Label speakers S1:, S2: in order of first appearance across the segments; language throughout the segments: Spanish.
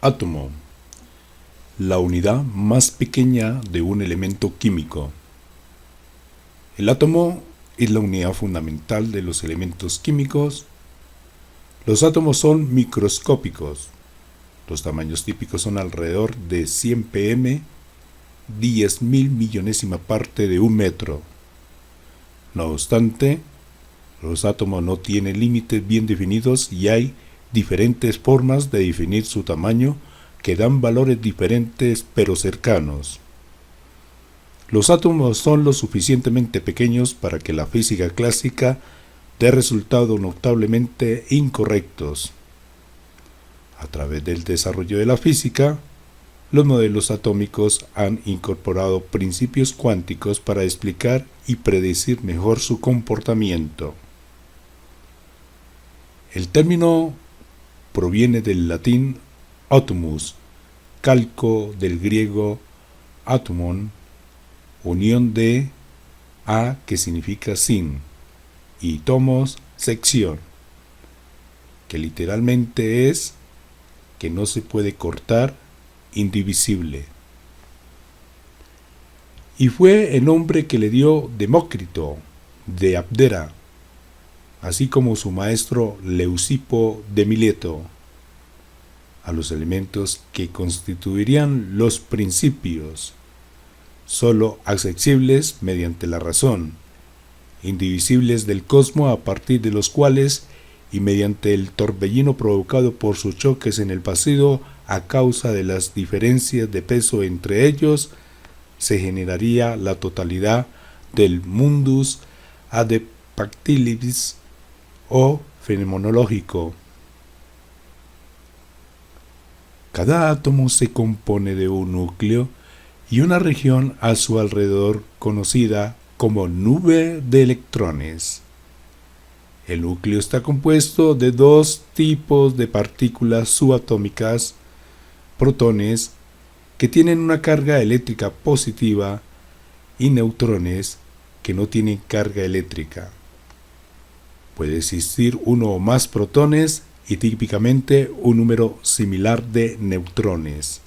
S1: Átomo, la unidad más pequeña de un elemento químico. El átomo es la unidad fundamental de los elementos químicos. Los átomos son microscópicos. Los tamaños típicos son alrededor de 100 pm, 10.000 millonésima parte de un metro. No obstante, los átomos no tienen límites bien definidos y hay diferentes formas de definir su tamaño que dan valores diferentes pero cercanos. Los átomos son lo suficientemente pequeños para que la física clásica dé resultados notablemente incorrectos. A través del desarrollo de la física, los modelos atómicos han incorporado principios cuánticos para explicar y predecir mejor su comportamiento. El término proviene del latín atomus, calco del griego atomon, unión de a que significa sin, y tomos, sección, que literalmente es que no se puede cortar, indivisible. Y fue el nombre que le dio Demócrito de Abdera, así como su maestro Leucipo de Mileto, a los elementos que constituirían los principios, sólo accesibles mediante la razón, indivisibles del cosmos a partir de los cuales y mediante el torbellino provocado por sus choques en el vacío a causa de las diferencias de peso entre ellos, se generaría la totalidad del mundus adepactilis o fenomenológico. Cada átomo se compone de un núcleo y una región a su alrededor conocida como nube de electrones. El núcleo está compuesto de dos tipos de partículas subatómicas, protones, que tienen una carga eléctrica positiva, y neutrones, que no tienen carga eléctrica. Puede existir uno o más protones y típicamente un número similar de neutrones.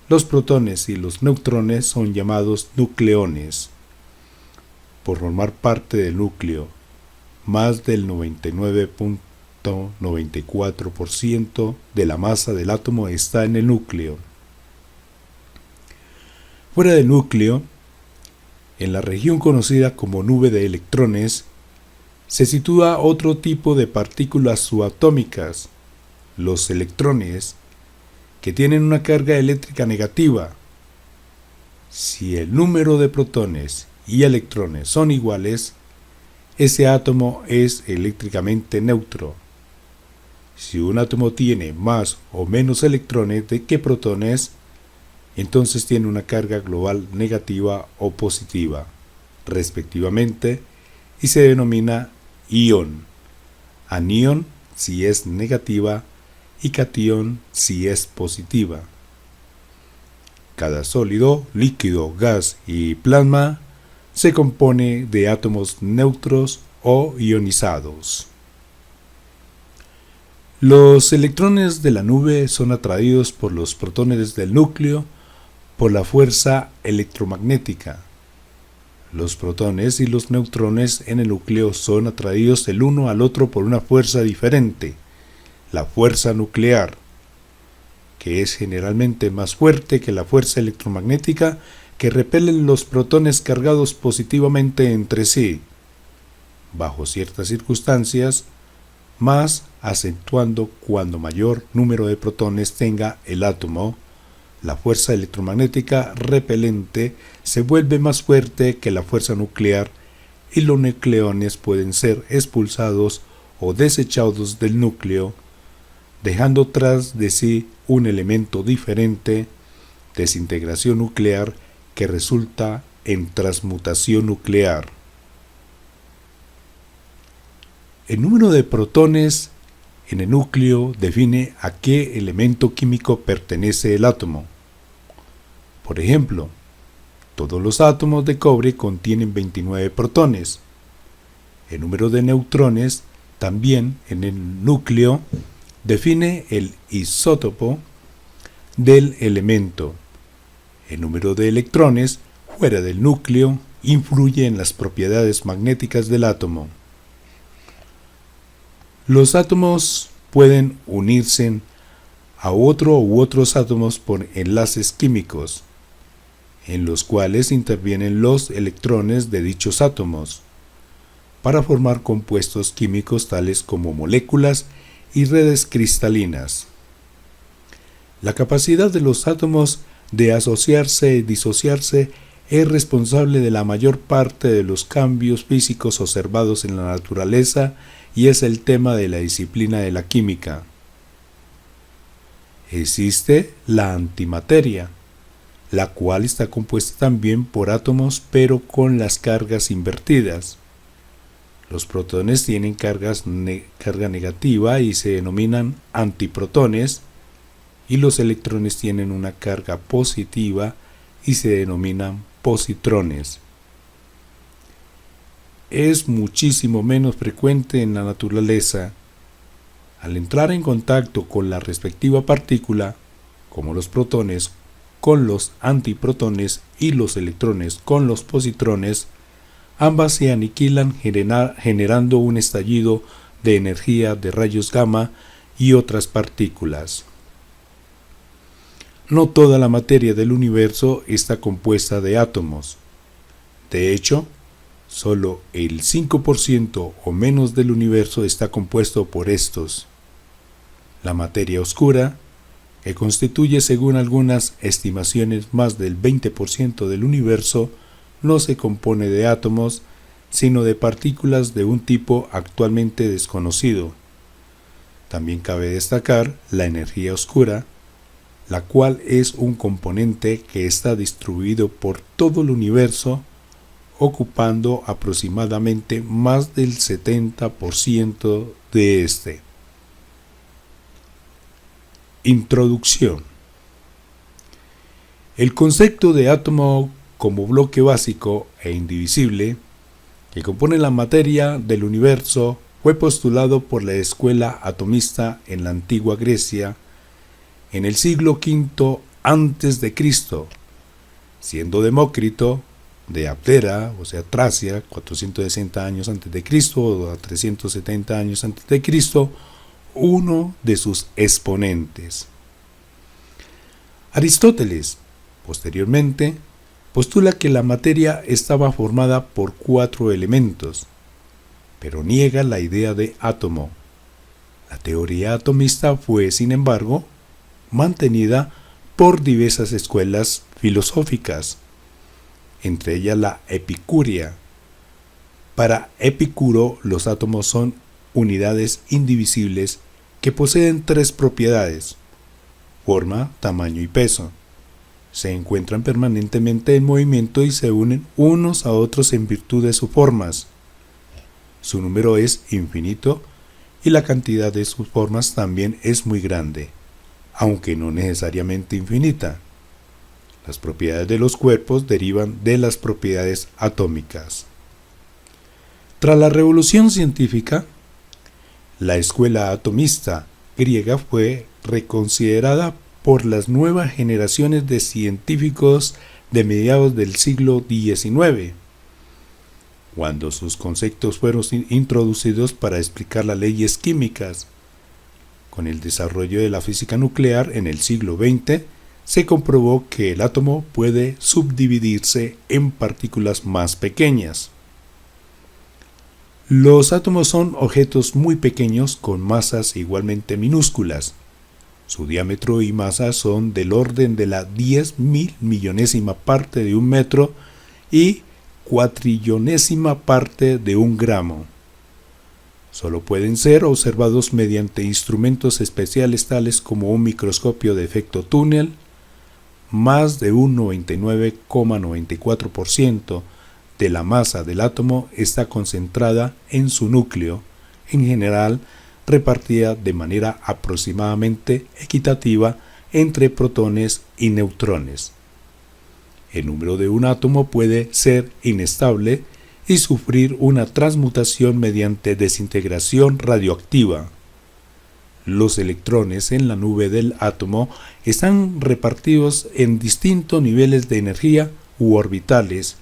S1: Los protones y los neutrones son llamados nucleones, por formar parte del núcleo. Más del 99.94% de la masa del átomo está en el núcleo. Fuera del núcleo, en la región conocida como nube de electrones, se sitúa otro tipo de partículas subatómicas, los electrones, que tienen una carga eléctrica negativa. Si el número de protones y electrones son iguales, ese átomo es eléctricamente neutro. Si un átomo tiene más o menos electrones que protones, entonces tiene una carga global negativa o positiva, respectivamente, y se denomina ion. Anión si es negativa y catión si es positiva. Cada sólido, líquido, gas y plasma se compone de átomos neutros o ionizados. Los electrones de la nube son atraídos por los protones del núcleo por la fuerza electromagnética. Los protones y los neutrones en el núcleo son atraídos el uno al otro por una fuerza diferente, la fuerza nuclear, que es generalmente más fuerte que la fuerza electromagnética que repelen los protones cargados positivamente entre sí, bajo ciertas circunstancias, más acentuando cuando mayor número de protones tenga el átomo. La fuerza electromagnética repelente se vuelve más fuerte que la fuerza nuclear y los nucleones pueden ser expulsados o desechados del núcleo, dejando tras de sí un elemento diferente, desintegración nuclear, que resulta en transmutación nuclear. El número de protones en el núcleo define a qué elemento químico pertenece el átomo. Por ejemplo, todos los átomos de cobre contienen 29 protones. El número de neutrones también en el núcleo define el isótopo del elemento. El número de electrones fuera del núcleo influye en las propiedades magnéticas del átomo. Los átomos pueden unirse a otro u otros átomos por enlaces químicos, en los cuales intervienen los electrones de dichos átomos, para formar compuestos químicos tales como moléculas y redes cristalinas. La capacidad de los átomos de asociarse y disociarse es responsable de la mayor parte de los cambios físicos observados en la naturaleza y es el tema de la disciplina de la química. Existe la antimateria, la cual está compuesta también por átomos pero con las cargas invertidas. Los protones tienen carga negativa y se denominan antiprotones, y los electrones tienen una carga positiva y se denominan positrones. Es muchísimo menos frecuente en la naturaleza. Al entrar en contacto con la respectiva partícula, como los protones con los antiprotones y los electrones con los positrones, ambas se aniquilan generando un estallido de energía de rayos gamma y otras partículas. No toda la materia del universo está compuesta de átomos. De hecho, solo el 5% o menos del universo está compuesto por estos. La materia oscura, que constituye según algunas estimaciones más del 20% del universo, no se compone de átomos, sino de partículas de un tipo actualmente desconocido. También cabe destacar la energía oscura, la cual es un componente que está distribuido por todo el universo, ocupando aproximadamente más del 70% de este. Introducción. El concepto de átomo como bloque básico e indivisible que compone la materia del universo fue postulado por la escuela atomista en la antigua Grecia en el siglo V a.C., siendo Demócrito de Abdera, o sea Tracia, 460 años antes de Cristo o a 370 años antes de Cristo, uno de sus exponentes. Aristóteles, posteriormente, postula que la materia estaba formada por 4 elementos, pero niega la idea de átomo. La teoría atomista fue, sin embargo, mantenida por diversas escuelas filosóficas, entre ellas la epicúrea. Para Epicuro, los átomos son unidades indivisibles que poseen 3 propiedades: forma, tamaño y peso. Se encuentran permanentemente en movimiento y se unen unos a otros en virtud de sus formas. Su número es infinito y la cantidad de sus formas también es muy grande, aunque no necesariamente infinita. Las propiedades de los cuerpos derivan de las propiedades atómicas. Tras la revolución científica, la escuela atomista griega fue reconsiderada por las nuevas generaciones de científicos de mediados del siglo XIX, cuando sus conceptos fueron introducidos para explicar las leyes químicas. Con el desarrollo de la física nuclear en el siglo XX, se comprobó que el átomo puede subdividirse en partículas más pequeñas. Los átomos son objetos muy pequeños con masas igualmente minúsculas. Su diámetro y masa son del orden de la 10.000 millonésima parte de un metro y cuatrillonésima parte de un gramo. Solo pueden ser observados mediante instrumentos especiales tales como un microscopio de efecto túnel. Más de un 99,94% de la masa del átomo está concentrada en su núcleo, en general repartida de manera aproximadamente equitativa entre protones y neutrones. El número de un átomo puede ser inestable y sufrir una transmutación mediante desintegración radioactiva. Los electrones en la nube del átomo están repartidos en distintos niveles de energía u orbitales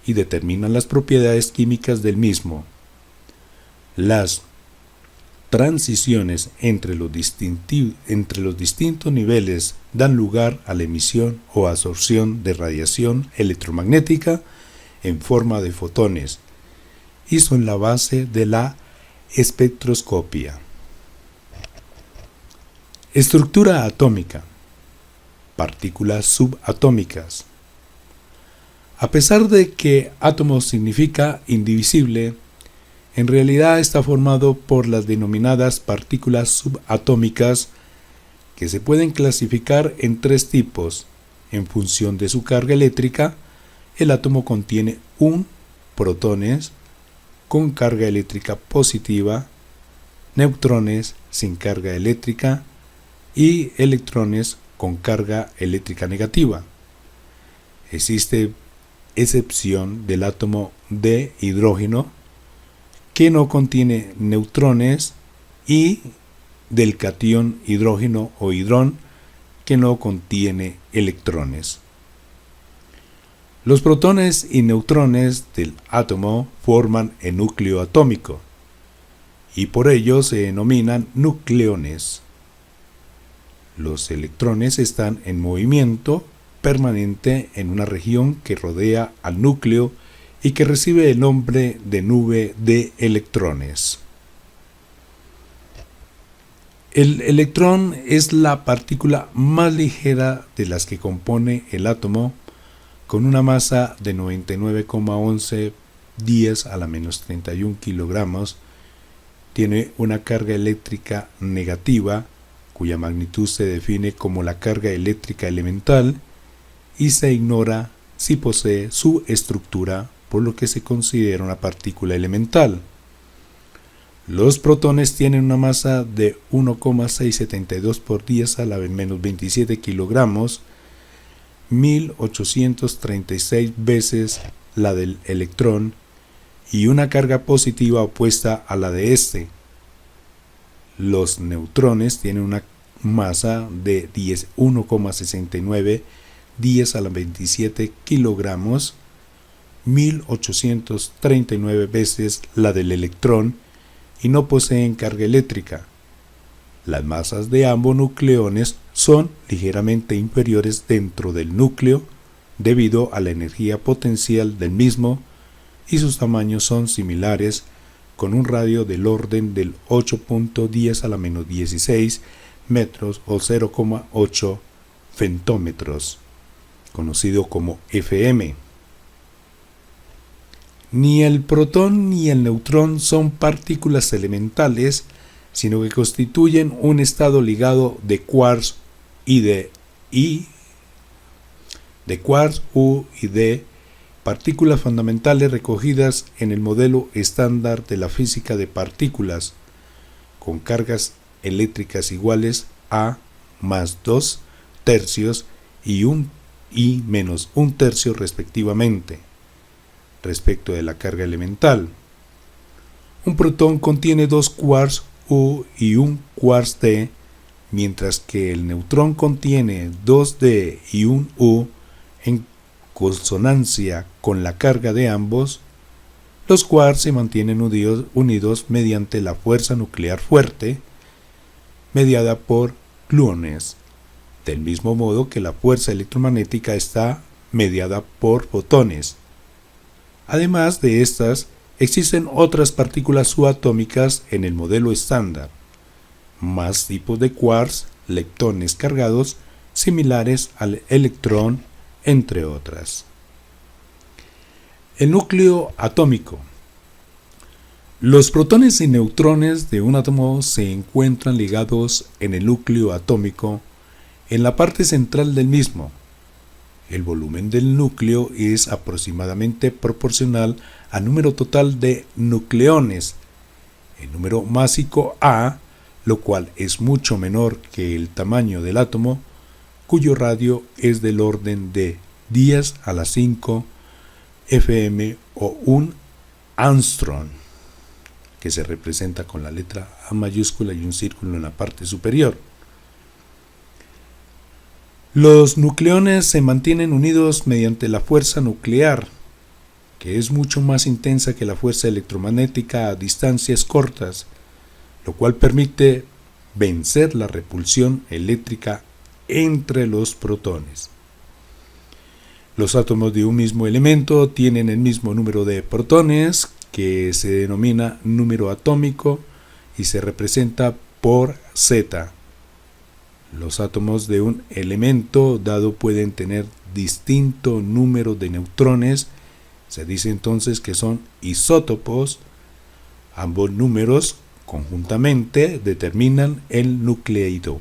S1: y determinan las propiedades químicas del mismo. Las transiciones entre los distintos niveles dan lugar a la emisión o absorción de radiación electromagnética en forma de fotones y son la base de la espectroscopia. Estructura atómica. Partículas subatómicas. A pesar de que átomo significa indivisible, en realidad está formado por las denominadas partículas subatómicas, que se pueden clasificar en tres tipos. En función de su carga eléctrica, el átomo contiene protones con carga eléctrica positiva, neutrones sin carga eléctrica y electrones con carga eléctrica negativa. Existe excepción del átomo de hidrógeno, que no contiene neutrones, y del catión hidrógeno o hidrón, que no contiene electrones. Los protones y neutrones del átomo forman el núcleo atómico y por ello se denominan nucleones. Los electrones están en movimiento permanente en una región que rodea al núcleo y que recibe el nombre de nube de electrones. El electrón es la partícula más ligera de las que compone el átomo, con una masa de 99,11 10⁻31 kilogramos. Tiene una carga eléctrica negativa, cuya magnitud se define como la carga eléctrica elemental, y se ignora si posee su estructura, por lo que se considera una partícula elemental. Los protones tienen una masa de 1,672 por 10⁻27 kilogramos, 1836 veces la del electrón, y una carga positiva opuesta a la de este. Los neutrones tienen una masa de 1,69 10⁻27 kilogramos, 1839 veces la del electrón, y no poseen carga eléctrica. Las masas de ambos nucleones son ligeramente inferiores dentro del núcleo debido a la energía potencial del mismo, y sus tamaños son similares, con un radio del orden del 8.10⁻16 metros o 0,8 femtómetros, conocido como FM. Ni el protón ni el neutrón son partículas elementales, sino que constituyen un estado ligado de quarks U y D, partículas fundamentales recogidas en el modelo estándar de la física de partículas, con cargas eléctricas iguales a más 2/3 y menos 1/3 respectivamente, respecto de la carga elemental. Un protón contiene 2 quarks U y 1 quarks D, mientras que el neutrón contiene 2 D y 1 U. En consonancia con la carga de ambos, los quarks se mantienen unidos mediante la fuerza nuclear fuerte, mediada por gluones, del mismo modo que la fuerza electromagnética está mediada por fotones. Además de estas, existen otras partículas subatómicas en el modelo estándar, más tipos de quarks, leptones cargados, similares al electrón, entre otras. El núcleo atómico. Los protones y neutrones de un átomo se encuentran ligados en el núcleo atómico, en la parte central del mismo. El volumen del núcleo es aproximadamente proporcional al número total de nucleones, el número másico A, lo cual es mucho menor que el tamaño del átomo, cuyo radio es del orden de 10⁵ FM o 1 Angstrom. que se representa con la letra A mayúscula y un círculo en la parte superior. Los nucleones se mantienen unidos mediante la fuerza nuclear, que es mucho más intensa que la fuerza electromagnética a distancias cortas, lo cual permite vencer la repulsión eléctrica entre los protones. Los átomos de un mismo elemento tienen el mismo número de protones, que se denomina número atómico y se representa por Z. Los átomos de un elemento dado pueden tener distinto número de neutrones. Se dice entonces que son isótopos. Ambos números conjuntamente determinan el nucleido.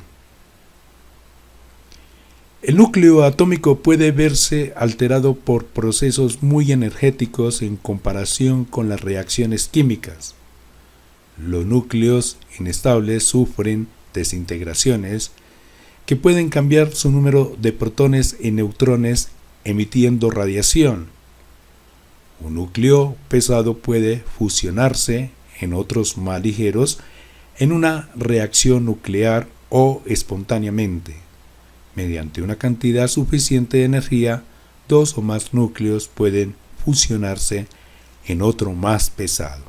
S1: El núcleo atómico puede verse alterado por procesos muy energéticos en comparación con las reacciones químicas. Los núcleos inestables sufren desintegraciones que pueden cambiar su número de protones y neutrones emitiendo radiación. Un núcleo pesado puede fusionarse en otros más ligeros en una reacción nuclear o espontáneamente. Mediante una cantidad suficiente de energía, dos o más núcleos pueden fusionarse en otro más pesado.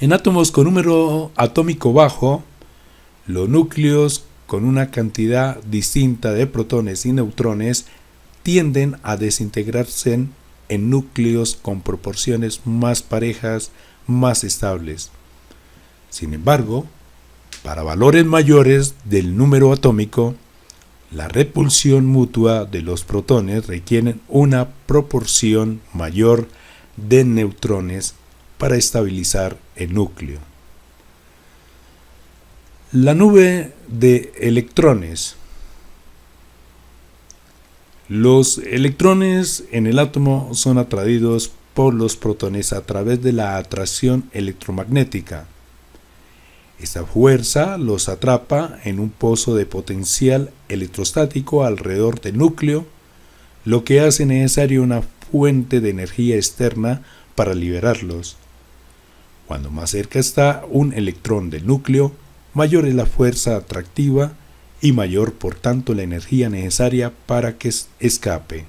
S1: En átomos con número atómico bajo, los núcleos con una cantidad distinta de protones y neutrones tienden a desintegrarse en núcleos con proporciones más parejas, más estables. Sin embargo, para valores mayores del número atómico, la repulsión mutua de los protones requiere una proporción mayor de neutrones para estabilizar el núcleo. La nube de electrones. Los electrones en el átomo son atraídos por los protones a través de la atracción electromagnética. Esta fuerza los atrapa en un pozo de potencial electrostático alrededor del núcleo, lo que hace necesario una fuente de energía externa para liberarlos. Cuando más cerca está un electrón del núcleo, mayor es la fuerza atractiva y mayor por tanto la energía necesaria para que escape.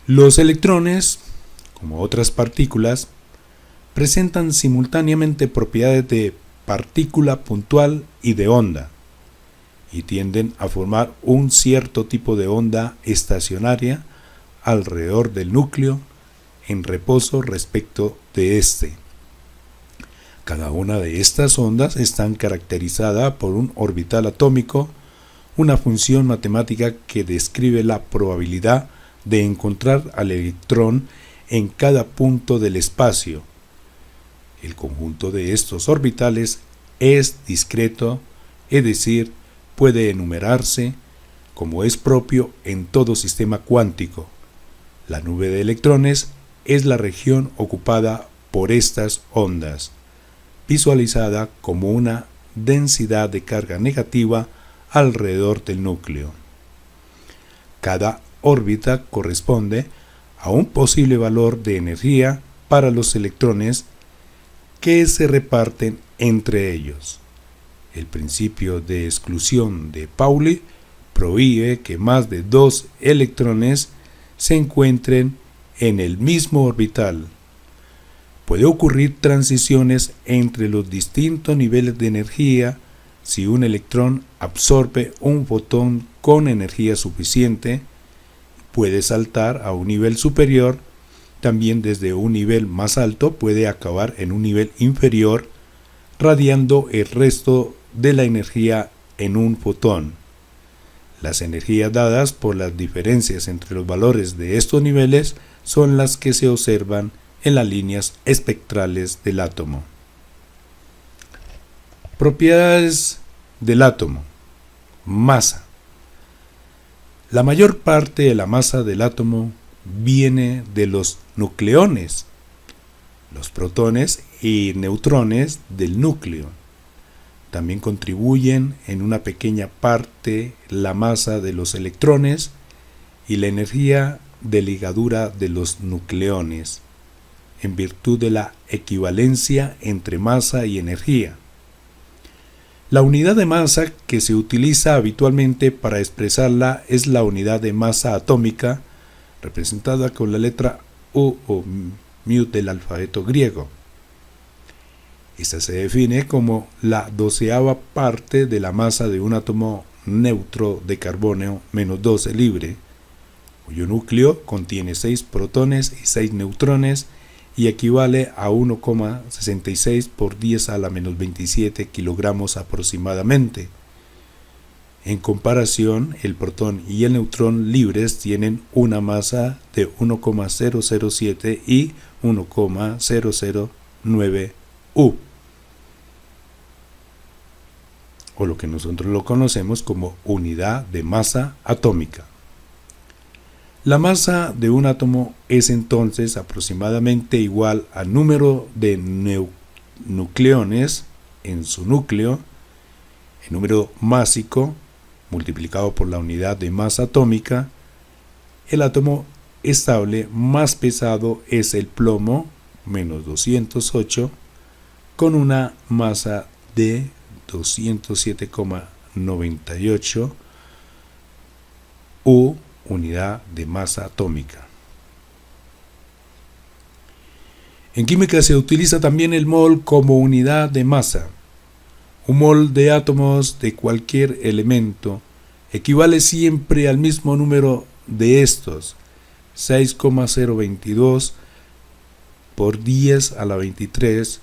S1: Los electrones, como otras partículas, presentan simultáneamente propiedades de partícula puntual y de onda, y tienden a formar un cierto tipo de onda estacionaria alrededor del núcleo en reposo respecto de éste. Cada una de estas ondas está caracterizada por un orbital atómico, una función matemática que describe la probabilidad de encontrar al electrón en cada punto del espacio. El conjunto de estos orbitales es discreto, es decir, puede enumerarse como es propio en todo sistema cuántico. La nube de electrones es la región ocupada por estas ondas, visualizada como una densidad de carga negativa alrededor del núcleo. Cada órbita corresponde a un posible valor de energía para los electrones que se reparten entre ellos. El principio de exclusión de Pauli prohíbe que más de dos electrones se encuentren en el mismo orbital. Puede ocurrir transiciones entre los distintos niveles de energía si un electrón absorbe un fotón con energía suficiente. Puede saltar a un nivel superior. También desde un nivel más alto puede acabar en un nivel inferior, radiando el resto de la energía en un fotón. Las energías dadas por las diferencias entre los valores de estos niveles son las que se observan en las líneas espectrales del átomo. Propiedades del átomo. Masa. La mayor parte de la masa del átomo viene de los nucleones, los protones y neutrones del núcleo. También contribuyen en una pequeña parte la masa de los electrones y la energía de ligadura de los nucleones, en virtud de la equivalencia entre masa y energía. La unidad de masa que se utiliza habitualmente para expresarla es la unidad de masa atómica, representada con la letra U o mu del alfabeto griego. Esta se define como la 12ª parte de la masa de un átomo neutro de carbono menos 12 libre, cuyo núcleo contiene 6 protones y 6 neutrones y equivale a 1,66 por 10 a la menos 27 kilogramos aproximadamente. En comparación, el protón y el neutrón libres tienen una masa de 1,007 y 1,009 U, o lo que nosotros lo conocemos como unidad de masa atómica. La masa de un átomo es entonces aproximadamente igual al número de nucleones en su núcleo, el número másico multiplicado por la unidad de masa atómica. El átomo estable más pesado es el plomo, menos 208, con una masa de 207,98 U, unidad de masa atómica. En química se utiliza también el mol como unidad de masa. Un mol de átomos de cualquier elemento equivale siempre al mismo número de estos, 6,022 por 10 a la 23,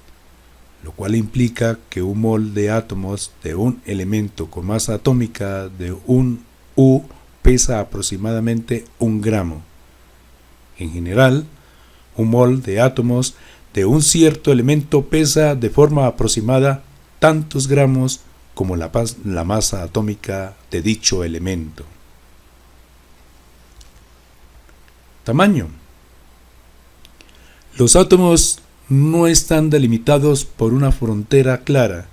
S1: lo cual implica que un mol de átomos de un elemento con masa atómica de un U pesa aproximadamente 1 gramo. En general, un mol de átomos de un cierto elemento pesa de forma aproximada tantos gramos como la masa atómica de dicho elemento. Tamaño. Los átomos no están delimitados por una frontera clara,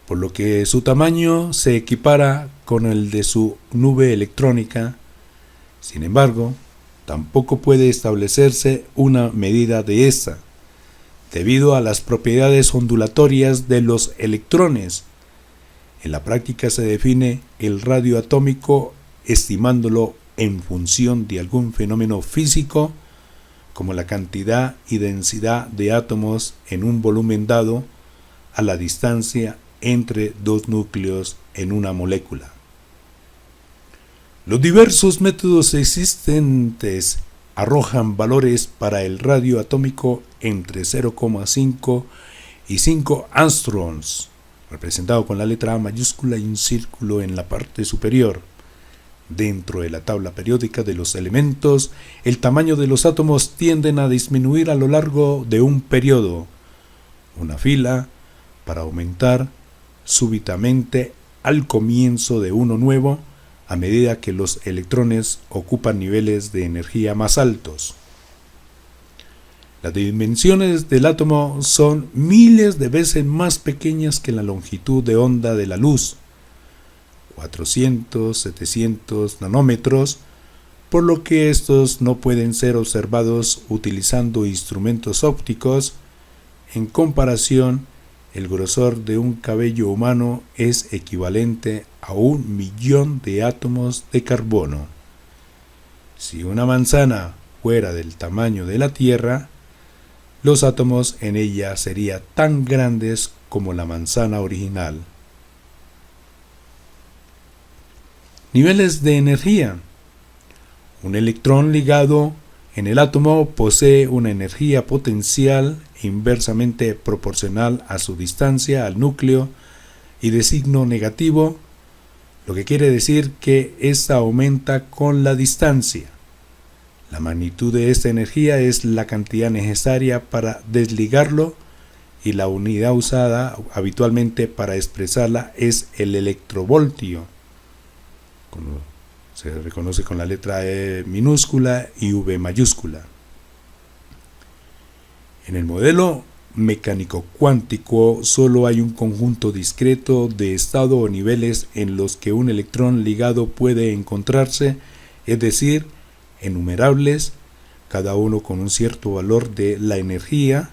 S1: por lo que su tamaño se equipara con el de su nube electrónica. Sin embargo, tampoco puede establecerse una medida de esta, debido a las propiedades ondulatorias de los electrones. En la práctica se define el radio atómico estimándolo en función de algún fenómeno físico, como la cantidad y densidad de átomos en un volumen dado a la distancia entre dos núcleos en una molécula. Los diversos métodos existentes arrojan valores para el radio atómico entre 0,5 y 5 angstroms, representado con la letra A mayúscula y un círculo en la parte superior. Dentro de la tabla periódica de los elementos, el tamaño de los átomos tienden a disminuir a lo largo de un periodo, una fila, para aumentar súbitamente al comienzo de uno nuevo, a medida que los electrones ocupan niveles de energía más altos. Las dimensiones del átomo son miles de veces más pequeñas que la longitud de onda de la luz, 400, 700 nanómetros, por lo que estos no pueden ser observados utilizando instrumentos ópticos. En comparación, el grosor de un cabello humano es equivalente a 1.000.000 de átomos de carbono. Si una manzana fuera del tamaño de la Tierra, los átomos en ella serían tan grandes como la manzana original. Niveles de energía. Un electrón ligado en el átomo posee una energía potencial inversamente proporcional a su distancia al núcleo y de signo negativo, lo que quiere decir que esta aumenta con la distancia. La magnitud de esta energía es la cantidad necesaria para desligarlo y la unidad usada habitualmente para expresarla es el electrovoltio, como se reconoce con la letra E minúscula y V mayúscula. En el modelo mecánico cuántico solo hay un conjunto discreto de estado o niveles en los que un electrón ligado puede encontrarse, es decir, enumerables, cada uno con un cierto valor de la energía.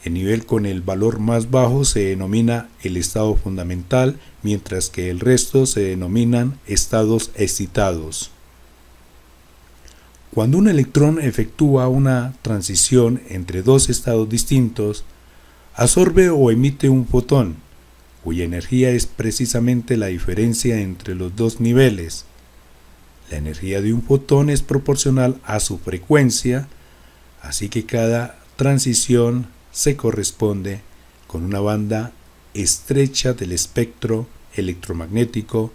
S1: El nivel con el valor más bajo se denomina el estado fundamental, mientras que el resto se denominan estados excitados. Cuando un electrón efectúa una transición entre dos estados distintos, absorbe o emite un fotón, cuya energía es precisamente la diferencia entre los dos niveles. La energía de un fotón es proporcional a su frecuencia, así que cada transición se corresponde con una banda estrecha del espectro electromagnético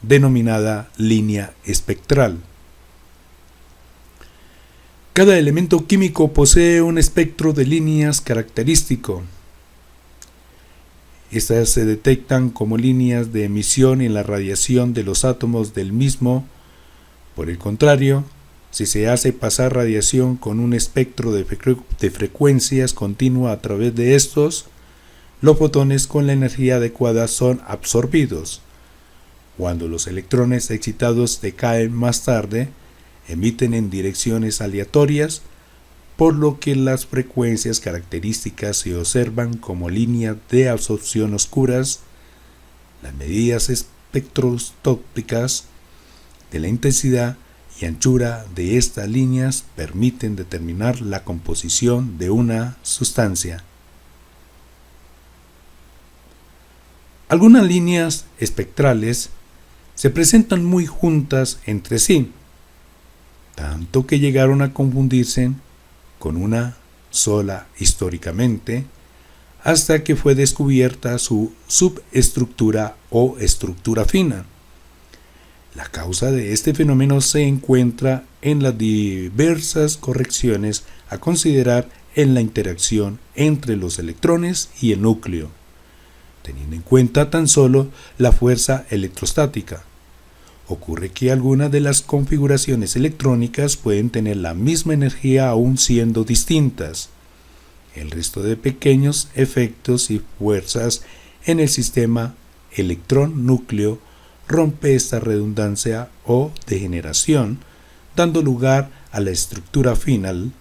S1: denominada línea espectral. Cada elemento químico posee un espectro de líneas característico. Estas se detectan como líneas de emisión en la radiación de los átomos del mismo. Por el contrario, si se hace pasar radiación con un espectro de frecuencias continua a través de estos, los fotones con la energía adecuada son absorbidos. Cuando los electrones excitados decaen más tarde, emiten en direcciones aleatorias, por lo que las frecuencias características se observan como líneas de absorción oscuras. Las medidas espectroscópicas de la intensidad y anchura de estas líneas permiten determinar la composición de una sustancia. Algunas líneas espectrales se presentan muy juntas entre sí, tanto que llegaron a confundirse con una sola históricamente, hasta que fue descubierta su subestructura o estructura fina. La causa de este fenómeno se encuentra en las diversas correcciones a considerar en la interacción entre los electrones y el núcleo, teniendo en cuenta tan solo la fuerza electrostática. Ocurre que algunas de las configuraciones electrónicas pueden tener la misma energía aún siendo distintas. El resto de pequeños efectos y fuerzas en el sistema electrón-núcleo rompe esta redundancia o degeneración, dando lugar a la estructura final.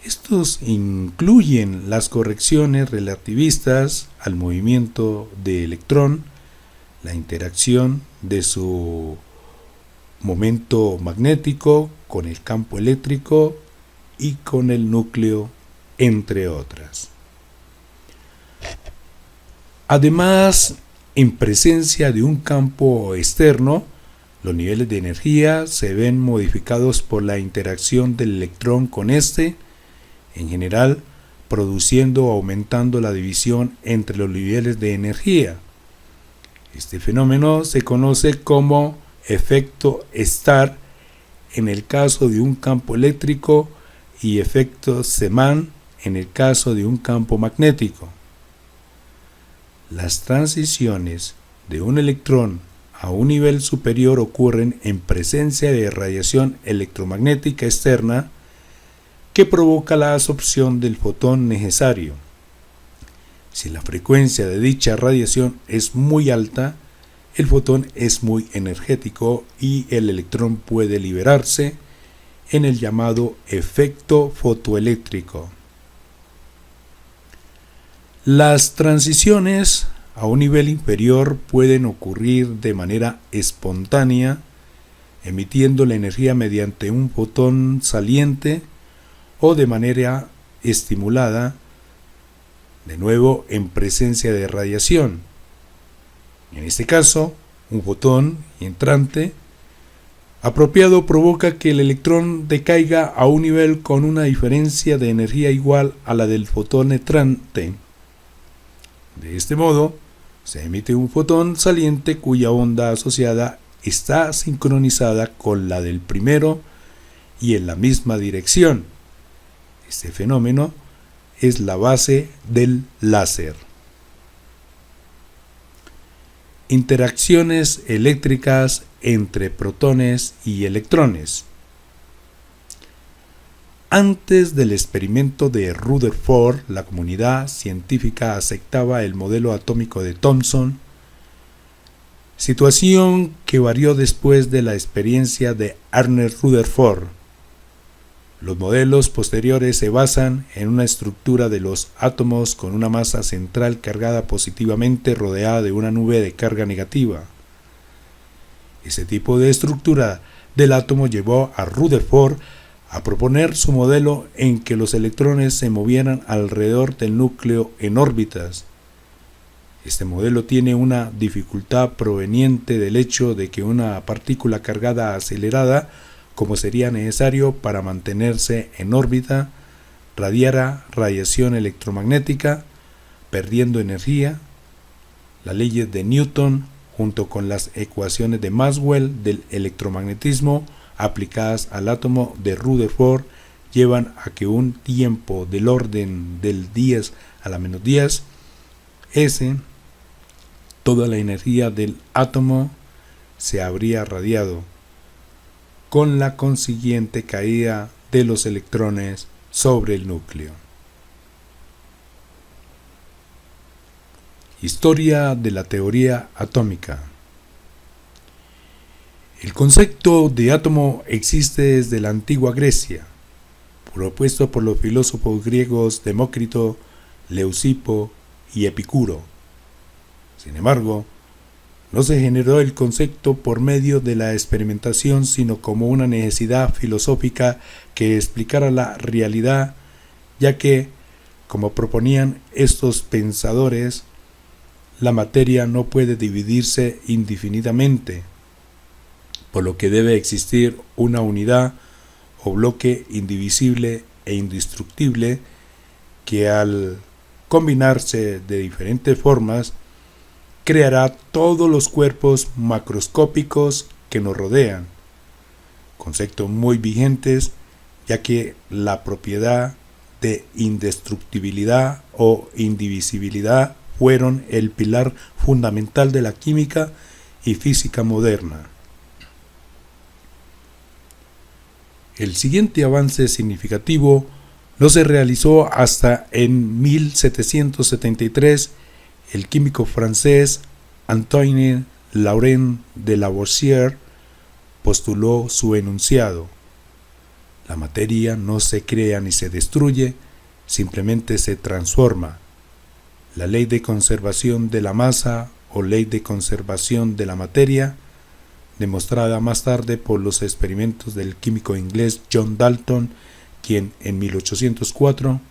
S1: Estos incluyen las correcciones relativistas al movimiento de electrón, la interacción de su momento magnético con el campo eléctrico y con el núcleo, entre otras. Además, en presencia de un campo externo, los niveles de energía se ven modificados por la interacción del electrón con este, en general, produciendo o aumentando la división entre los niveles de energía. Este fenómeno se conoce como efecto Starr en el caso de un campo eléctrico y efecto Zeeman en el caso de un campo magnético. Las transiciones de un electrón a un nivel superior ocurren en presencia de radiación electromagnética externa que provoca la absorción del fotón necesario. Si la frecuencia de dicha radiación es muy alta, el fotón es muy energético y el electrón puede liberarse en el llamado efecto fotoeléctrico. Las transiciones a un nivel inferior pueden ocurrir de manera espontánea, emitiendo la energía mediante un fotón saliente, o de manera estimulada, de nuevo en presencia de radiación. En este caso, un fotón entrante apropiado provoca que el electrón decaiga a un nivel con una diferencia de energía igual a la del fotón entrante. De este modo, se emite un fotón saliente cuya onda asociada está sincronizada con la del primero y en la misma dirección. Este fenómeno es la base del láser. Interacciones eléctricas entre protones y electrones. Antes del experimento de Rutherford, la comunidad científica aceptaba el modelo atómico de Thomson. situación que varió después de la experiencia de Ernest Rutherford. Los modelos posteriores se basan en una estructura de los átomos con una masa central cargada positivamente rodeada de una nube de carga negativa. Ese tipo de estructura del átomo llevó a Rutherford a proponer su modelo en que los electrones se movieran alrededor del núcleo en órbitas. Este modelo tiene una dificultad proveniente del hecho de que una partícula cargada acelerada, como sería necesario para mantenerse en órbita, radiara radiación electromagnética, perdiendo energía. Las leyes de Newton, junto con las ecuaciones de Maxwell del electromagnetismo aplicadas al átomo de Rutherford, llevan a que un tiempo del orden del 10 a la menos 10, toda la energía del átomo se habría radiado, con la consiguiente caída de los electrones sobre el núcleo. Historia de la teoría atómica. El concepto de átomo existe desde la antigua Grecia, propuesto por los filósofos griegos Demócrito, Leucipo y Epicuro. Sin embargo, no se generó el concepto por medio de la experimentación, sino como una necesidad filosófica que explicara la realidad, ya que, como proponían estos pensadores, la materia no puede dividirse indefinidamente, por lo que debe existir una unidad o bloque indivisible e indestructible que, al combinarse de diferentes formas, creará todos los cuerpos macroscópicos que nos rodean, conceptos muy vigentes, ya que la propiedad de indestructibilidad o indivisibilidad fueron el pilar fundamental de la química y física moderna. El siguiente avance significativo no se realizó hasta en 1773. El químico francés Antoine Laurent de Lavoisier postuló su enunciado: la materia no se crea ni se destruye, simplemente se transforma. La ley de conservación de la masa o ley de conservación de la materia, demostrada más tarde por los experimentos del químico inglés John Dalton, quien en 1804,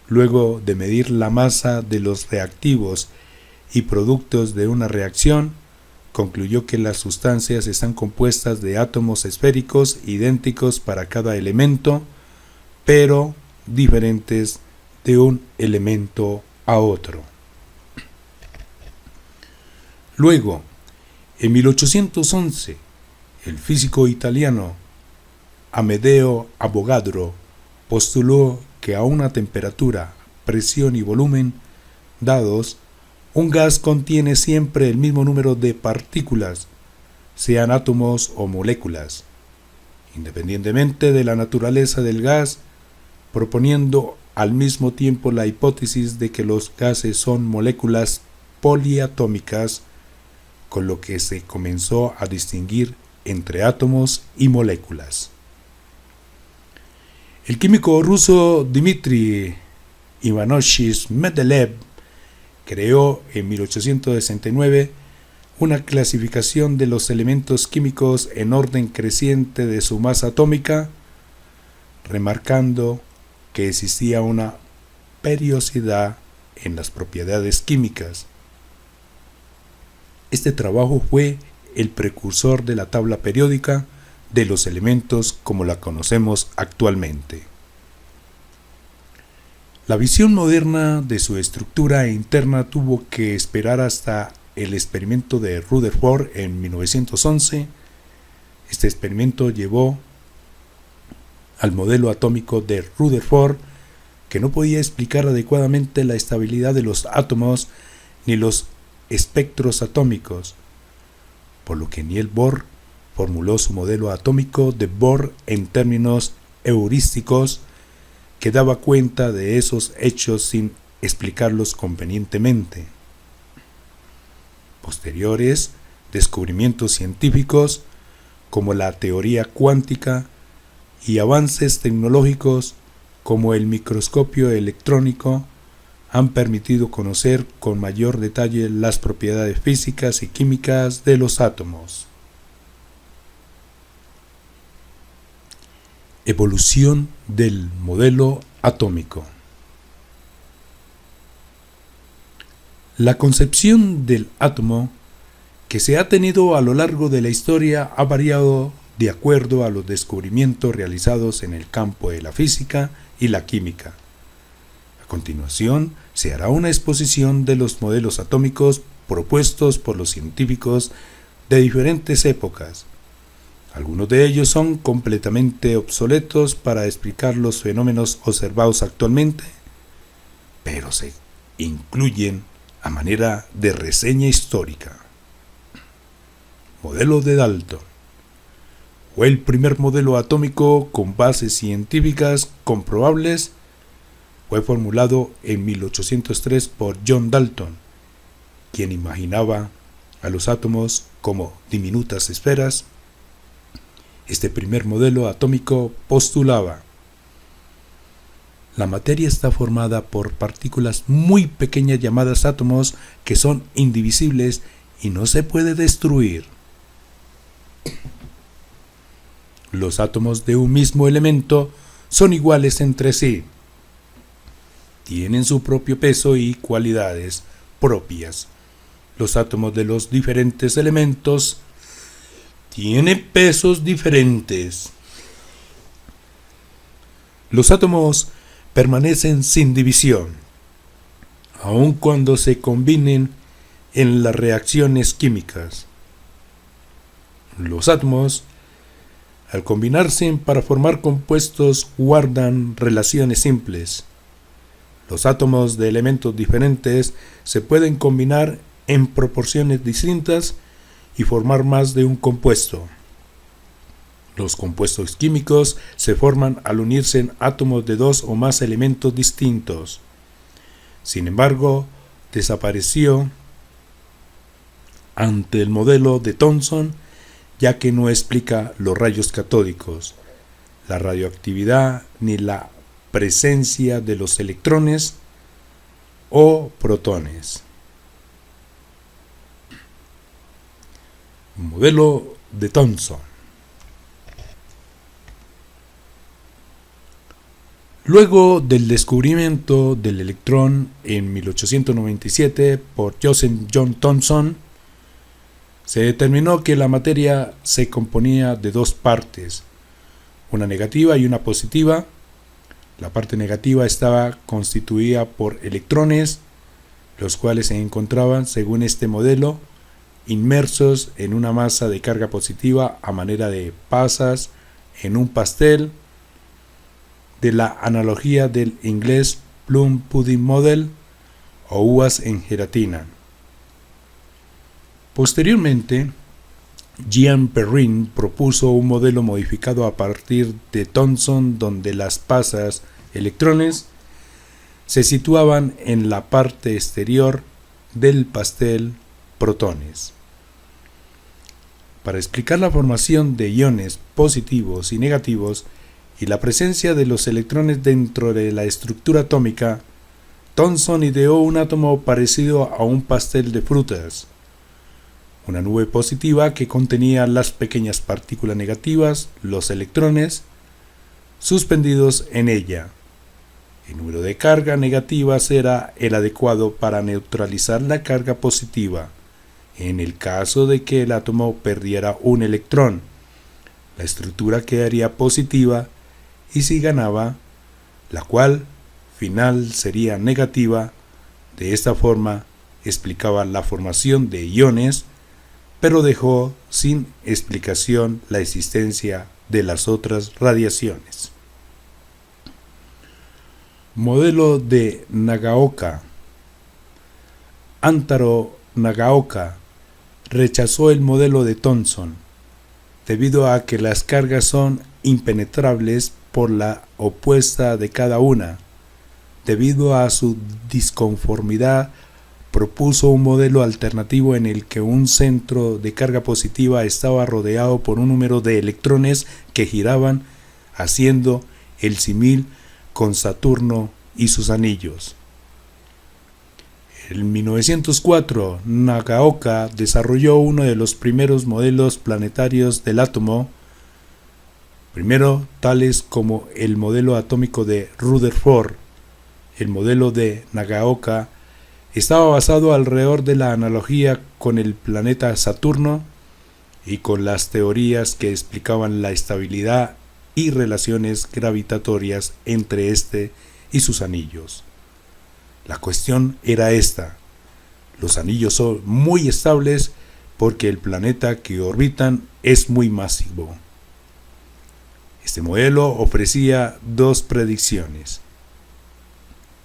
S1: luego de medir la masa de los reactivos y productos de una reacción, concluyó que las sustancias están compuestas de átomos esféricos idénticos para cada elemento, pero diferentes de un elemento a otro. Luego, en 1811, el físico italiano Amedeo Avogadro postuló que a una temperatura, presión y volumen dados, un gas contiene siempre el mismo número de partículas, sean átomos o moléculas, independientemente de la naturaleza del gas, proponiendo al mismo tiempo la hipótesis de que los gases son moléculas poliatómicas, con lo que se comenzó a distinguir entre átomos y moléculas. El químico ruso Dmitri Ivanovich Mendeleev creó en 1869 una clasificación de los elementos químicos en orden creciente de su masa atómica, remarcando que existía una periodicidad en las propiedades químicas. Este trabajo fue el precursor de la tabla periódica de los elementos como la conocemos actualmente. La visión moderna de su estructura interna tuvo que esperar hasta el experimento de Rutherford en 1911. Este experimento llevó al modelo atómico de Rutherford, que no podía explicar adecuadamente la estabilidad de los átomos ni los espectros atómicos, por lo que Niels Bohr formuló su modelo atómico de Bohr en términos heurísticos que daba cuenta de esos hechos sin explicarlos convenientemente. Posteriores descubrimientos científicos como la teoría cuántica y avances tecnológicos como el microscopio electrónico han permitido conocer con mayor detalle las propiedades físicas y químicas de los átomos. Evolución del modelo atómico. La concepción del átomo que se ha tenido a lo largo de la historia ha variado de acuerdo a los descubrimientos realizados en el campo de la física y la química. A continuación, se hará una exposición de los modelos atómicos propuestos por los científicos de diferentes épocas. Algunos de ellos son completamente obsoletos para explicar los fenómenos observados actualmente, pero se incluyen a manera de reseña histórica. Modelo de Dalton. Fue el primer modelo atómico con bases científicas comprobables. Fue formulado en 1803 por John Dalton, quien imaginaba a los átomos como diminutas esferas. Este primer modelo atómico postulaba: la materia está formada por partículas muy pequeñas llamadas átomos que son indivisibles y no se puede destruir. Los átomos de un mismo elemento son iguales entre sí. Tienen su propio peso y cualidades propias. Los átomos de los diferentes elementos tienen pesos diferentes. Los átomos permanecen sin división, aun cuando se combinen en las reacciones químicas. Los átomos, al combinarse para formar compuestos, guardan relaciones simples. Los átomos de elementos diferentes se pueden combinar en proporciones distintas y formar más de un compuesto. Los compuestos químicos se forman al unirse en átomos de dos o más elementos distintos. Sin embargo, desapareció ante el modelo de Thomson, ya que no explica los rayos catódicos, la radioactividad ni la presencia de los electrones o protones. Modelo de Thomson. Luego del descubrimiento del electrón en 1897 por Joseph John Thomson, se determinó que la materia se componía de dos partes, una negativa y una positiva. La parte negativa estaba constituida por electrones, los cuales se encontraban, según este modelo, inmersos en una masa de carga positiva a manera de pasas en un pastel, de la analogía del inglés Plum Pudding Model o uvas en gelatina. Posteriormente, Jean Perrin propuso un modelo modificado a partir de Thomson, donde las pasas, electrones, se situaban en la parte exterior del pastel, protones. Para explicar la formación de iones positivos y negativos y la presencia de los electrones dentro de la estructura atómica, Thomson ideó un átomo parecido a un pastel de frutas, una nube positiva que contenía las pequeñas partículas negativas, los electrones, suspendidos en ella. El número de carga negativa será el adecuado para neutralizar la carga positiva, en el caso de que el átomo perdiera un electrón. La estructura quedaría positiva y si ganaba, la cual final sería negativa. De esta forma explicaba la formación de iones, pero dejó sin explicación la existencia de las otras radiaciones. Modelo de Nagaoka. Antaro Nagaoka rechazó el modelo de Thomson, debido a que las cargas son impenetrables por la opuesta de cada una, debido a su disconformidad propuso un modelo alternativo en el que un centro de carga positiva estaba rodeado por un número de electrones que giraban, haciendo el símil con Saturno y sus anillos. En 1904, Nagaoka desarrolló uno de los primeros modelos planetarios del átomo, primero tales como el modelo atómico de Rutherford. El modelo de Nagaoka estaba basado alrededor de la analogía con el planeta Saturno y con las teorías que explicaban la estabilidad y relaciones gravitatorias entre este y sus anillos. La cuestión era esta: los anillos son muy estables porque el planeta que orbitan es muy masivo. Este modelo ofrecía dos predicciones: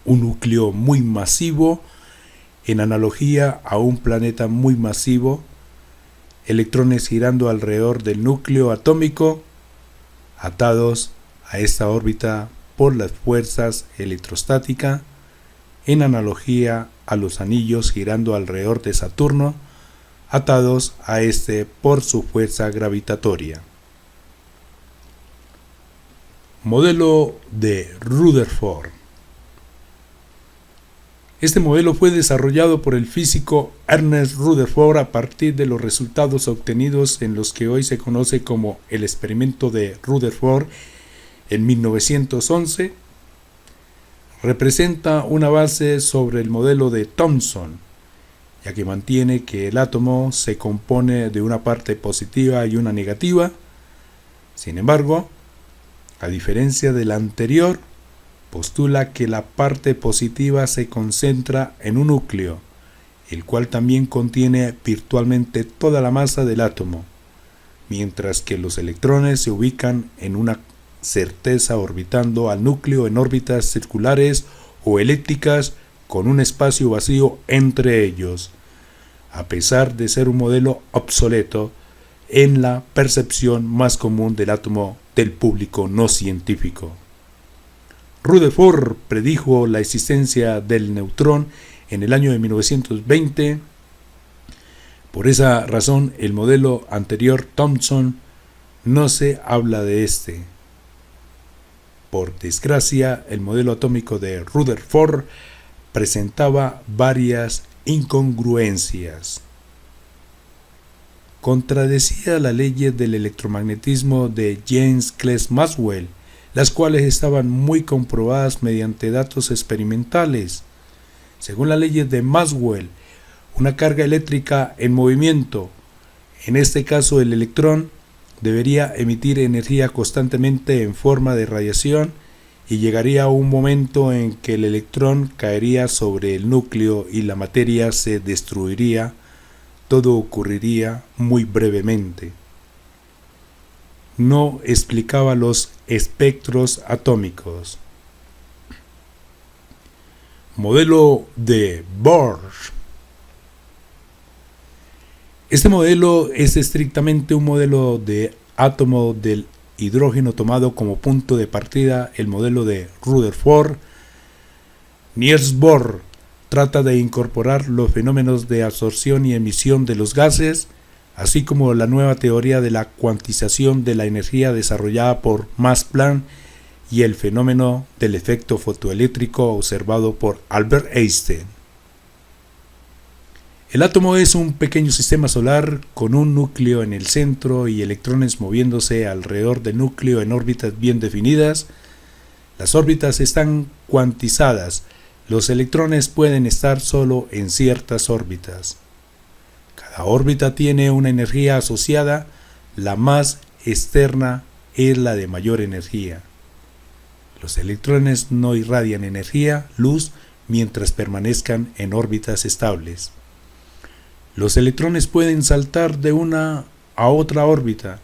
S1: un núcleo muy masivo en analogía a un planeta muy masivo, electrones girando alrededor del núcleo atómico, atados a esta órbita por las fuerzas electrostáticas, en analogía a los anillos girando alrededor de Saturno, atados a este por su fuerza gravitatoria. Modelo de Rutherford. Este modelo fue desarrollado por el físico Ernest Rutherford a partir de los resultados obtenidos en los que hoy se conoce como el experimento de Rutherford en 1911. Representa una base sobre el modelo de Thomson, ya que mantiene que el átomo se compone de una parte positiva y una negativa. Sin embargo, a diferencia del anterior, postula que la parte positiva se concentra en un núcleo, el cual también contiene virtualmente toda la masa del átomo, mientras que los electrones se ubican en una certeza orbitando al núcleo en órbitas circulares o elípticas con un espacio vacío entre ellos, a pesar de ser un modelo obsoleto en la percepción más común del átomo del público no científico. Rutherford predijo la existencia del neutrón en el año de 1920. Por esa razón, el modelo anterior, Thomson, no se habla de este. Por desgracia, el modelo atómico de Rutherford presentaba varias incongruencias. Contradecía las leyes del electromagnetismo de James Clerk Maxwell, las cuales estaban muy comprobadas mediante datos experimentales. Según las leyes de Maxwell, una carga eléctrica en movimiento, en este caso el electrón, debería emitir energía constantemente en forma de radiación y llegaría a un momento en que el electrón caería sobre el núcleo y la materia se destruiría. Todo ocurriría muy brevemente. No explicaba los espectros atómicos. Modelo de Bohr. Este modelo es estrictamente un modelo de átomo del hidrógeno tomado como punto de partida el modelo de Rutherford. Niels Bohr trata de incorporar los fenómenos de absorción y emisión de los gases, así como la nueva teoría de la cuantización de la energía desarrollada por Max Planck y el fenómeno del efecto fotoeléctrico observado por Albert Einstein. El átomo es un pequeño sistema solar con un núcleo en el centro y electrones moviéndose alrededor del núcleo en órbitas bien definidas. Las órbitas están cuantizadas. Los electrones pueden estar solo en ciertas órbitas. Cada órbita tiene una energía asociada, la más externa es la de mayor energía. Los electrones no irradian energía, luz, mientras permanezcan en órbitas estables. Los electrones pueden saltar de una a otra órbita.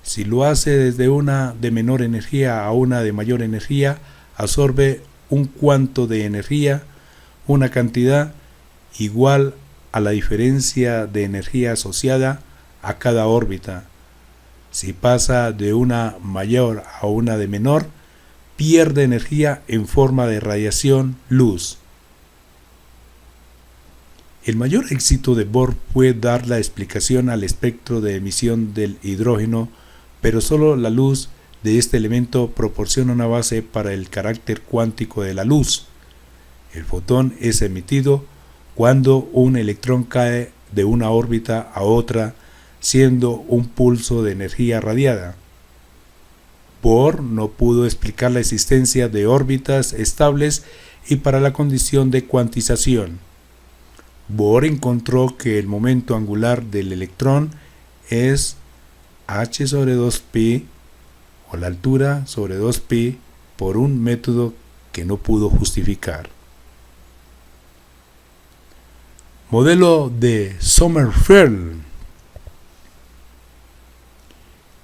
S1: Si lo hace desde una de menor energía a una de mayor energía, absorbe un cuanto de energía, una cantidad igual a la diferencia de energía asociada a cada órbita. Si pasa de una mayor a una de menor, pierde energía en forma de radiación, luz. El mayor éxito de Bohr fue dar la explicación al espectro de emisión del hidrógeno, pero solo la luz de este elemento proporciona una base para el carácter cuántico de la luz. El fotón es emitido cuando un electrón cae de una órbita a otra, siendo un pulso de energía radiada. Bohr no pudo explicar la existencia de órbitas estables y para la condición de cuantización. Bohr encontró que el momento angular del electrón es h sobre 2pi, o la altura sobre 2pi, por un método que no pudo justificar. Modelo de Sommerfeld.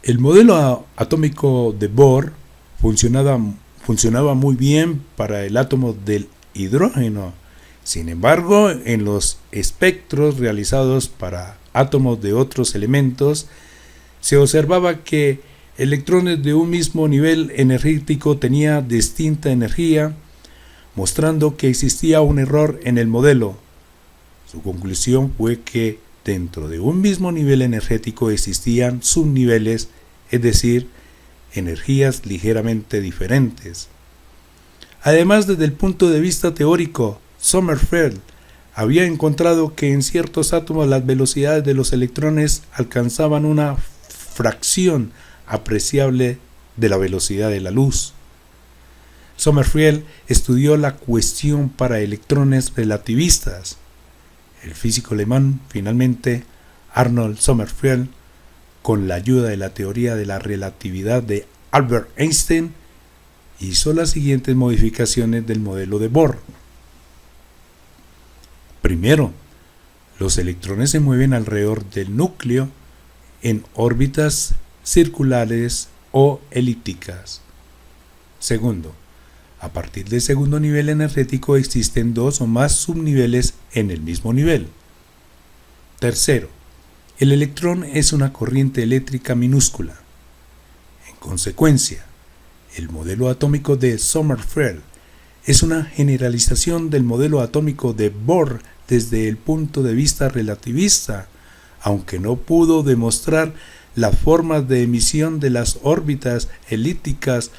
S1: El modelo atómico de Bohr funcionaba muy bien para el átomo del hidrógeno. Sin embargo, en los espectros realizados para átomos de otros elementos, se observaba que electrones de un mismo nivel energético tenían distinta energía, mostrando que existía un error en el modelo. Su conclusión fue que dentro de un mismo nivel energético existían subniveles, es decir, energías ligeramente diferentes. Además, desde el punto de vista teórico, Sommerfeld había encontrado que en ciertos átomos las velocidades de los electrones alcanzaban una fracción apreciable de la velocidad de la luz. Sommerfeld estudió la cuestión para electrones relativistas. El físico alemán, finalmente, Arnold Sommerfeld, con la ayuda de la teoría de la relatividad de Albert Einstein, hizo las siguientes modificaciones del modelo de Bohr. Primero, los electrones se mueven alrededor del núcleo en órbitas circulares o elípticas. Segundo, a partir del segundo nivel energético existen dos o más subniveles en el mismo nivel. Tercero, el electrón es una corriente eléctrica minúscula. En consecuencia, el modelo atómico de Sommerfeld es una generalización del modelo atómico de Bohr desde el punto de vista relativista, aunque no pudo demostrar las formas de emisión de las órbitas elípticas,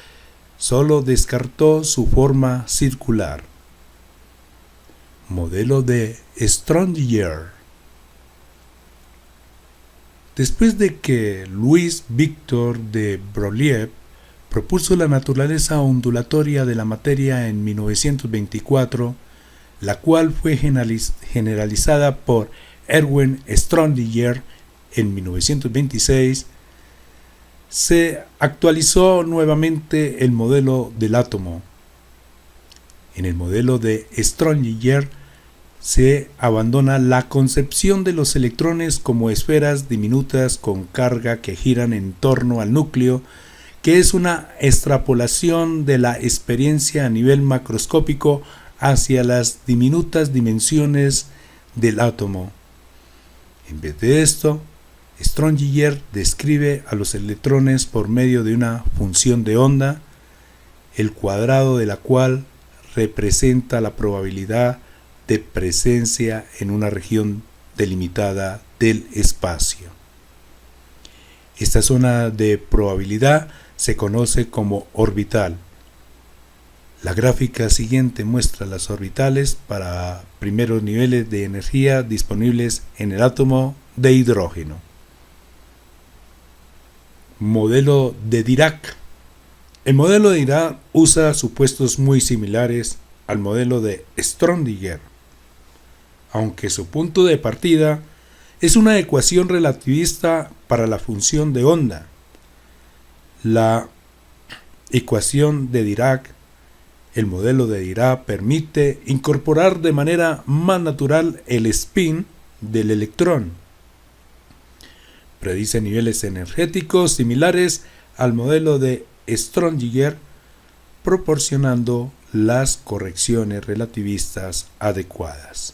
S1: solo descartó su forma circular. Modelo de Schrödinger. Después de que Louis Victor de Broglie propuso la naturaleza ondulatoria de la materia en 1924, la cual fue generalizada por Erwin Schrödinger en 1926, se actualizó nuevamente el modelo del átomo. En el modelo de Schrödinger se abandona la concepción de los electrones como esferas diminutas con carga que giran en torno al núcleo, que es una extrapolación de la experiencia a nivel macroscópico hacia las diminutas dimensiones del átomo. En vez de esto, Schrödinger describe a los electrones por medio de una función de onda, el cuadrado de la cual representa la probabilidad de presencia en una región delimitada del espacio. Esta zona de probabilidad se conoce como orbital. La gráfica siguiente muestra las orbitales para primeros niveles de energía disponibles en el átomo de hidrógeno. Modelo de Dirac. El modelo de Dirac usa supuestos muy similares al modelo de Schrödinger, aunque su punto de partida es una ecuación relativista para la función de onda. La ecuación de Dirac, el modelo de Dirac, permite incorporar de manera más natural el spin del electrón. Predice niveles energéticos similares al modelo de Schrödinger, proporcionando las correcciones relativistas adecuadas.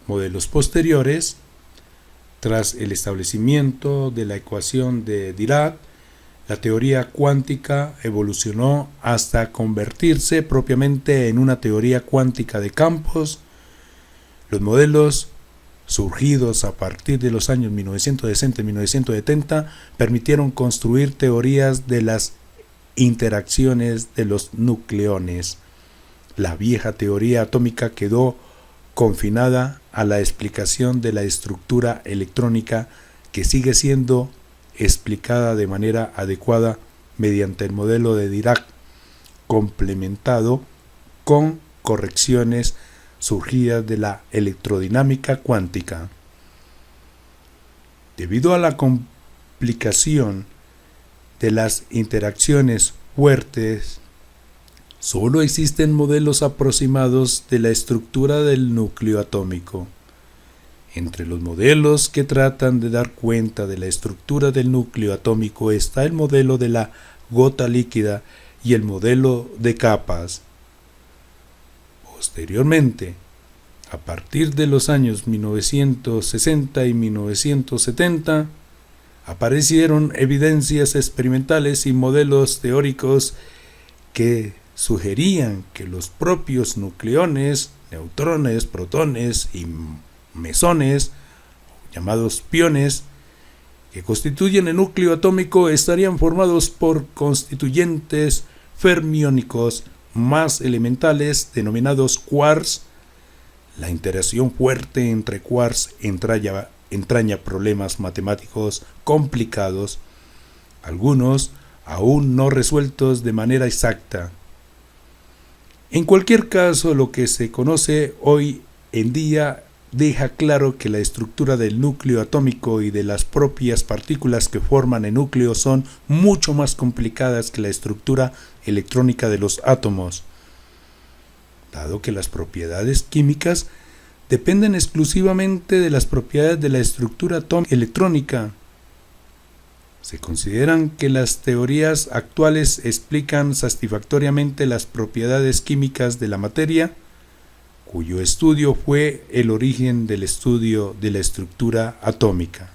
S1: Modelos posteriores. Tras el establecimiento de la ecuación de Dirac, la teoría cuántica evolucionó hasta convertirse propiamente en una teoría cuántica de campos, Los modelos surgidos a partir de los años 1960 y 1970 permitieron construir teorías de las interacciones de los nucleones. La vieja teoría atómica quedó confinada a la explicación de la estructura electrónica, que sigue siendo explicada de manera adecuada mediante el modelo de Dirac, complementado con correcciones surgidas de la electrodinámica cuántica. Debido a la complicación de las interacciones fuertes, solo existen modelos aproximados de la estructura del núcleo atómico. Entre los modelos que tratan de dar cuenta de la estructura del núcleo atómico está el modelo de la gota líquida y el modelo de capas. Posteriormente, a partir de los años 1960 y 1970, aparecieron evidencias experimentales y modelos teóricos que sugerían que los propios nucleones, neutrones, protones y mesones, llamados piones, que constituyen el núcleo atómico, estarían formados por constituyentes fermiónicos más elementales denominados quarks. La interacción fuerte entre quarks entraña problemas matemáticos complicados, algunos aún no resueltos de manera exacta. En cualquier caso, lo que se conoce hoy en día deja claro que la estructura del núcleo atómico y de las propias partículas que forman el núcleo son mucho más complicadas que la estructura electrónica de los átomos, dado que las propiedades químicas dependen exclusivamente de las propiedades de la estructura electrónica. Se consideran que las teorías actuales explican satisfactoriamente las propiedades químicas de la materia, cuyo estudio fue el origen del estudio de la estructura atómica.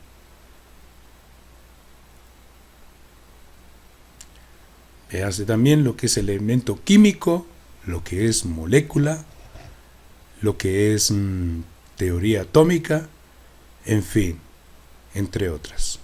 S1: Véase también lo que es el elemento químico, lo que es molécula, lo que es teoría atómica, en fin, entre otras.